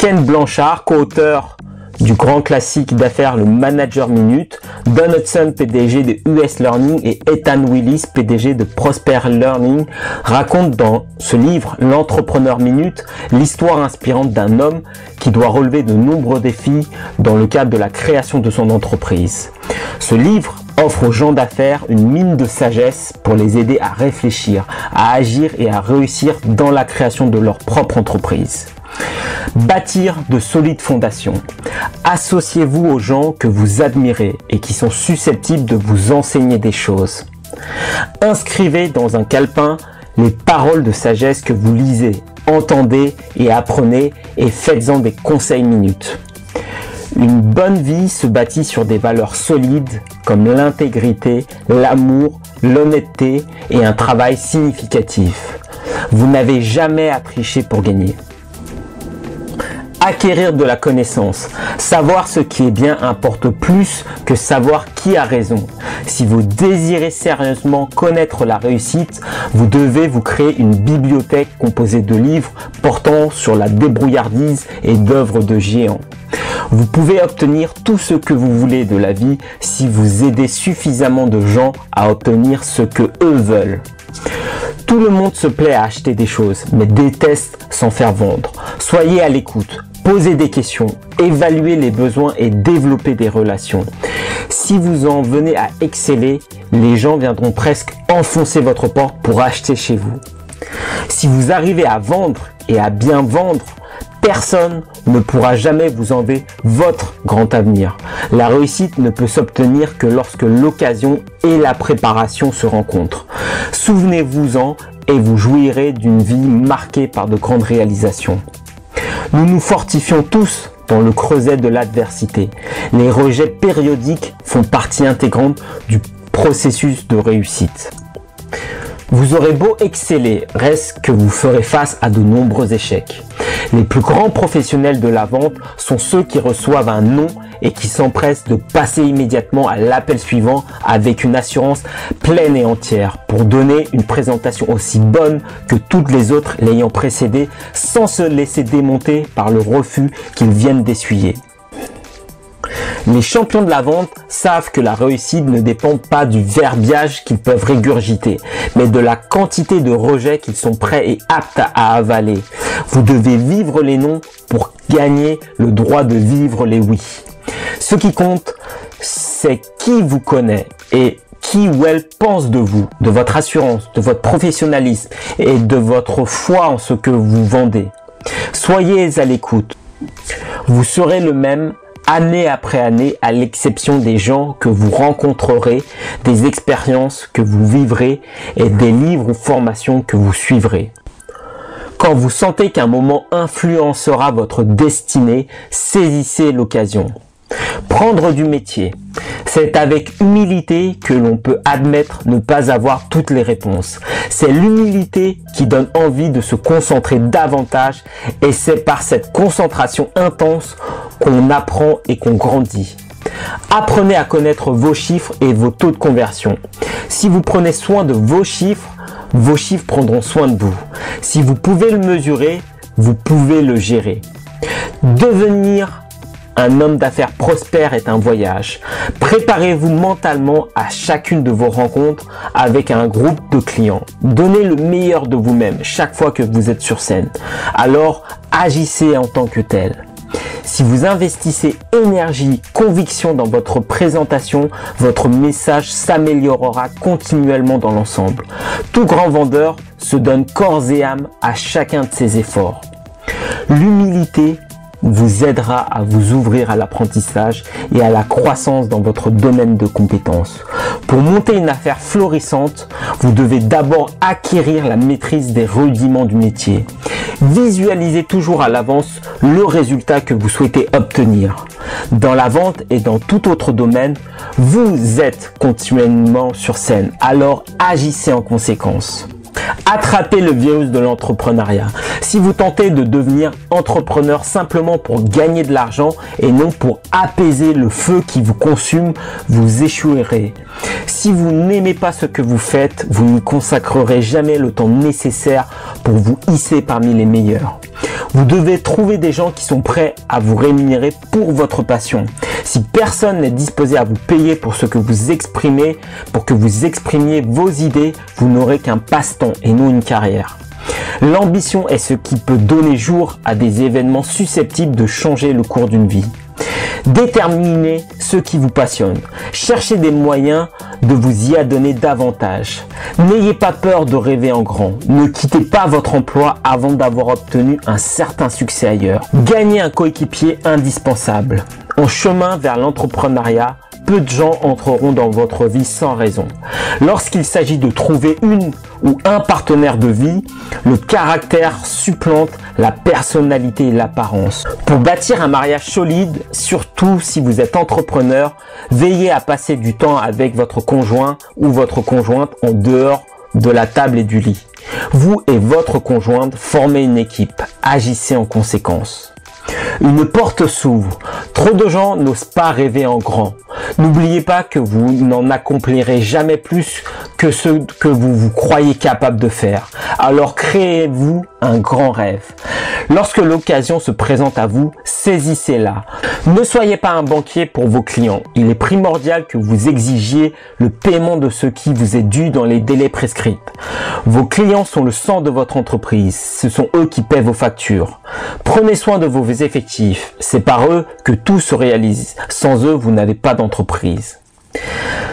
Ken Blanchard, co-auteur du grand classique d'affaires Le Manager Minute, Don Hudson, PDG de US Learning, et Ethan Willis, PDG de Prosper Learning, racontent dans ce livre, L'Entrepreneur Minute, l'histoire inspirante d'un homme qui doit relever de nombreux défis dans le cadre de la création de son entreprise. Ce livre offre aux gens d'affaires une mine de sagesse pour les aider à réfléchir, à agir et à réussir dans la création de leur propre entreprise. Bâtir de solides fondations. Associez-vous aux gens que vous admirez et qui sont susceptibles de vous enseigner des choses. Inscrivez dans un calepin les paroles de sagesse que vous lisez, entendez et apprenez, et faites-en des conseils minutes. Une bonne vie se bâtit sur des valeurs solides comme l'intégrité, l'amour, l'honnêteté et un travail significatif. Vous n'avez jamais à tricher pour gagner. Acquérir de la connaissance. Savoir ce qui est bien importe plus que savoir qui a raison. Si vous désirez sérieusement connaître la réussite, vous devez vous créer une bibliothèque composée de livres portant sur la débrouillardise et d'œuvres de géants. Vous pouvez obtenir tout ce que vous voulez de la vie si vous aidez suffisamment de gens à obtenir ce que eux veulent. Tout le monde se plaît à acheter des choses, mais déteste s'en faire vendre. Soyez à l'écoute, posez des questions, évaluez les besoins et développez des relations. Si vous en venez à exceller, les gens viendront presque enfoncer votre porte pour acheter chez vous. Si vous arrivez à vendre et à bien vendre, personne ne pourra jamais vous enlever votre grand avenir. La réussite ne peut s'obtenir que lorsque l'occasion et la préparation se rencontrent. Souvenez-vous-en et vous jouirez d'une vie marquée par de grandes réalisations. Nous nous fortifions tous dans le creuset de l'adversité. Les rejets périodiques font partie intégrante du processus de réussite. Vous aurez beau exceller, reste que vous ferez face à de nombreux échecs. Les plus grands professionnels de la vente sont ceux qui reçoivent un non et qui s'empressent de passer immédiatement à l'appel suivant avec une assurance pleine et entière pour donner une présentation aussi bonne que toutes les autres l'ayant précédée sans se laisser démonter par le refus qu'ils viennent d'essuyer. Les champions de la vente savent que la réussite ne dépend pas du verbiage qu'ils peuvent régurgiter, mais de la quantité de rejets qu'ils sont prêts et aptes à avaler. Vous devez vivre les non pour gagner le droit de vivre les oui. Ce qui compte, c'est qui vous connaît et qui ou elle pense de vous, de votre assurance, de votre professionnalisme et de votre foi en ce que vous vendez. Soyez à l'écoute. Vous serez le même année après année, à l'exception des gens que vous rencontrerez, des expériences que vous vivrez et des livres ou formations que vous suivrez. Quand vous sentez qu'un moment influencera votre destinée, saisissez l'occasion. Prendre du métier. C'est avec humilité que l'on peut admettre ne pas avoir toutes les réponses. C'est l'humilité qui donne envie de se concentrer davantage et c'est par cette concentration intense qu'on apprend et qu'on grandit. Apprenez à connaître vos chiffres et vos taux de conversion. Si vous prenez soin de vos chiffres prendront soin de vous. Si vous pouvez le mesurer, vous pouvez le gérer. Devenir un homme d'affaires prospère est un voyage. Préparez-vous mentalement à chacune de vos rencontres avec un groupe de clients. Donnez le meilleur de vous-même chaque fois que vous êtes sur scène. Alors, agissez en tant que tel. Si vous investissez énergie, conviction dans votre présentation, votre message s'améliorera continuellement dans l'ensemble. Tout grand vendeur se donne corps et âme à chacun de ses efforts. L'humilité vous aidera à vous ouvrir à l'apprentissage et à la croissance dans votre domaine de compétences. Pour monter une affaire florissante, vous devez d'abord acquérir la maîtrise des rudiments du métier. Visualisez toujours à l'avance le résultat que vous souhaitez obtenir. Dans la vente et dans tout autre domaine, vous êtes continuellement sur scène, alors agissez en conséquence. Attrapez le virus de l'entrepreneuriat. Si vous tentez de devenir entrepreneur simplement pour gagner de l'argent et non pour apaiser le feu qui vous consume, vous échouerez. Si vous n'aimez pas ce que vous faites, vous ne consacrerez jamais le temps nécessaire pour vous hisser parmi les meilleurs. Vous devez trouver des gens qui sont prêts à vous rémunérer pour votre passion. Si personne n'est disposé à vous payer pour ce que vous exprimez, pour que vous exprimiez vos idées, vous n'aurez qu'un passe-temps et non une carrière. L'ambition est ce qui peut donner jour à des événements susceptibles de changer le cours d'une vie. Déterminez ce qui vous passionne. Cherchez des moyens de vous y adonner davantage. N'ayez pas peur de rêver en grand. Ne quittez pas votre emploi avant d'avoir obtenu un certain succès ailleurs. Gagnez un coéquipier indispensable. En chemin vers l'entrepreneuriat, peu de gens entreront dans votre vie sans raison. Lorsqu'il s'agit de trouver une ou un partenaire de vie, le caractère supplante la personnalité et l'apparence. Pour bâtir un mariage solide, surtout si vous êtes entrepreneur, veillez à passer du temps avec votre conjoint ou votre conjointe en dehors de la table et du lit. Vous et votre conjointe formez une équipe. Agissez en conséquence. Une porte s'ouvre. Trop de gens n'osent pas rêver en grand. N'oubliez pas que vous n'en accomplirez jamais plus que ce que vous croyez capable de faire. Alors créez-vous un grand rêve. Lorsque l'occasion se présente à vous, saisissez-la. Ne soyez pas un banquier pour vos clients. Il est primordial que vous exigiez le paiement de ce qui vous est dû dans les délais prescrits. Vos clients sont le sang de votre entreprise. Ce sont eux qui paient vos factures. Prenez soin de vos effectifs. C'est par eux que tout se réalise. Sans eux, vous n'avez pas d'entreprise.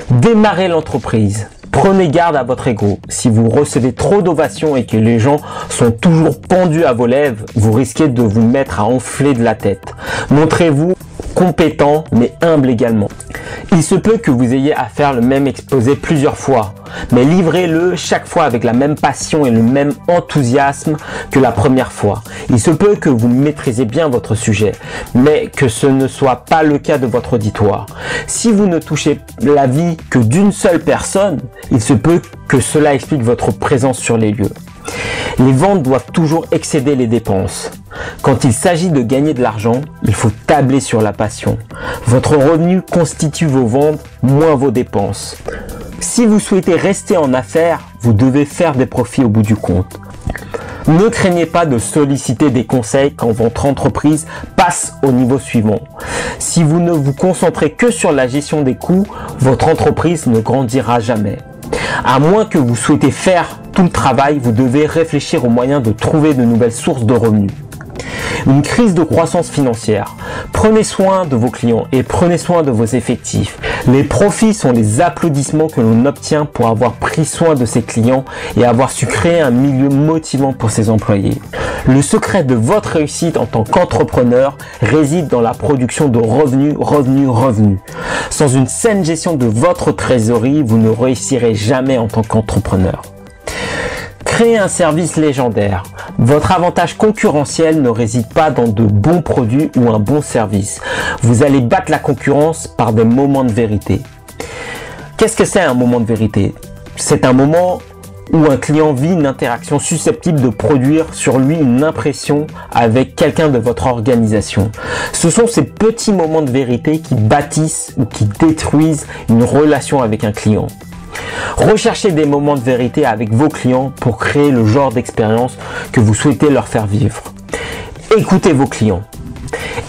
Démarrez l'entreprise. Prenez garde à votre ego. Si vous recevez trop d'ovations et que les gens sont toujours pendus à vos lèvres, vous risquez de vous mettre à enfler de la tête. Montrez-vous compétent mais humble également. Il se peut que vous ayez à faire le même exposé plusieurs fois, mais livrez-le chaque fois avec la même passion et le même enthousiasme que la première fois. Il se peut que vous maîtrisez bien votre sujet, mais que ce ne soit pas le cas de votre auditoire. Si vous ne touchez la vie que d'une seule personne, il se peut que cela explique votre présence sur les lieux. Les ventes doivent toujours excéder les dépenses. Quand il s'agit de gagner de l'argent, il faut tabler sur la passion. Votre revenu constitue vos ventes, moins vos dépenses. Si vous souhaitez rester en affaires, vous devez faire des profits au bout du compte. Ne craignez pas de solliciter des conseils quand votre entreprise passe au niveau suivant. Si vous ne vous concentrez que sur la gestion des coûts, votre entreprise ne grandira jamais. À moins que vous souhaitez faire tout le travail, vous devez réfléchir aux moyens de trouver de nouvelles sources de revenus. Une crise de croissance financière. Prenez soin de vos clients et prenez soin de vos effectifs. Les profits sont les applaudissements que l'on obtient pour avoir pris soin de ses clients et avoir su créer un milieu motivant pour ses employés. Le secret de votre réussite en tant qu'entrepreneur réside dans la production de revenus. Sans une saine gestion de votre trésorerie, vous ne réussirez jamais en tant qu'entrepreneur. Créez un service légendaire. Votre avantage concurrentiel ne réside pas dans de bons produits ou un bon service. Vous allez battre la concurrence par des moments de vérité. Qu'est-ce que c'est un moment de vérité? C'est un moment où un client vit une interaction susceptible de produire sur lui une impression avec quelqu'un de votre organisation. Ce sont ces petits moments de vérité qui bâtissent ou qui détruisent une relation avec un client. Recherchez des moments de vérité avec vos clients pour créer le genre d'expérience que vous souhaitez leur faire vivre. Écoutez vos clients.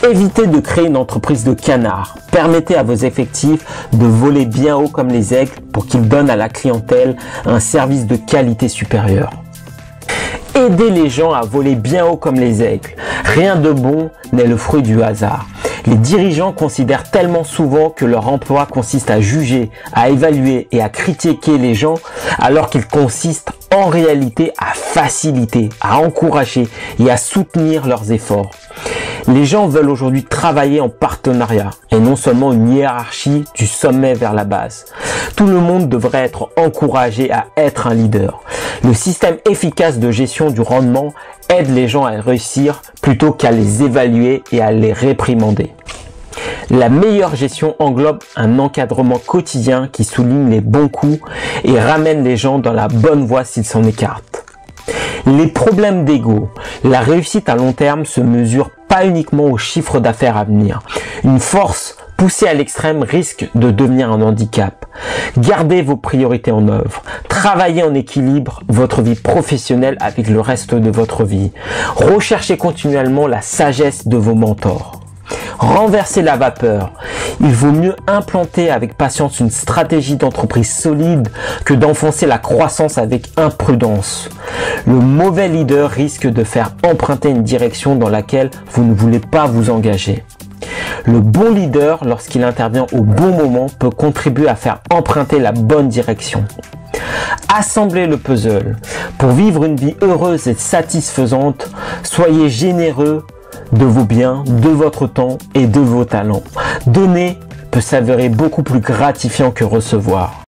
Évitez de créer une entreprise de canard. Permettez à vos effectifs de voler bien haut comme les aigles pour qu'ils donnent à la clientèle un service de qualité supérieure. Aidez les gens à voler bien haut comme les aigles. Rien de bon n'est le fruit du hasard. Les dirigeants considèrent tellement souvent que leur emploi consiste à juger, à évaluer et à critiquer les gens, alors qu'il consiste en réalité à faciliter, à encourager et à soutenir leurs efforts. Les gens veulent aujourd'hui travailler en partenariat et non seulement une hiérarchie du sommet vers la base. Tout le monde devrait être encouragé à être un leader. Le système efficace de gestion du rendement aide les gens à réussir plutôt qu'à les évaluer et à les réprimander. La meilleure gestion englobe un encadrement quotidien qui souligne les bons coups et ramène les gens dans la bonne voie s'ils s'en écartent. Les problèmes d'ego. La réussite à long terme se mesure pas uniquement au chiffre d'affaires à venir. Une force Pousser à l'extrême risque de devenir un handicap. Gardez vos priorités en œuvre. Travaillez en équilibre votre vie professionnelle avec le reste de votre vie. Recherchez continuellement la sagesse de vos mentors. Renverser la vapeur. Il vaut mieux implanter avec patience une stratégie d'entreprise solide que d'enfoncer la croissance avec imprudence. Le mauvais leader risque de faire emprunter une direction dans laquelle vous ne voulez pas vous engager. Le bon leader, lorsqu'il intervient au bon moment, peut contribuer à faire emprunter la bonne direction. Assemblez le puzzle. Pour vivre une vie heureuse et satisfaisante, soyez généreux de vos biens, de votre temps et de vos talents. Donner peut s'avérer beaucoup plus gratifiant que recevoir.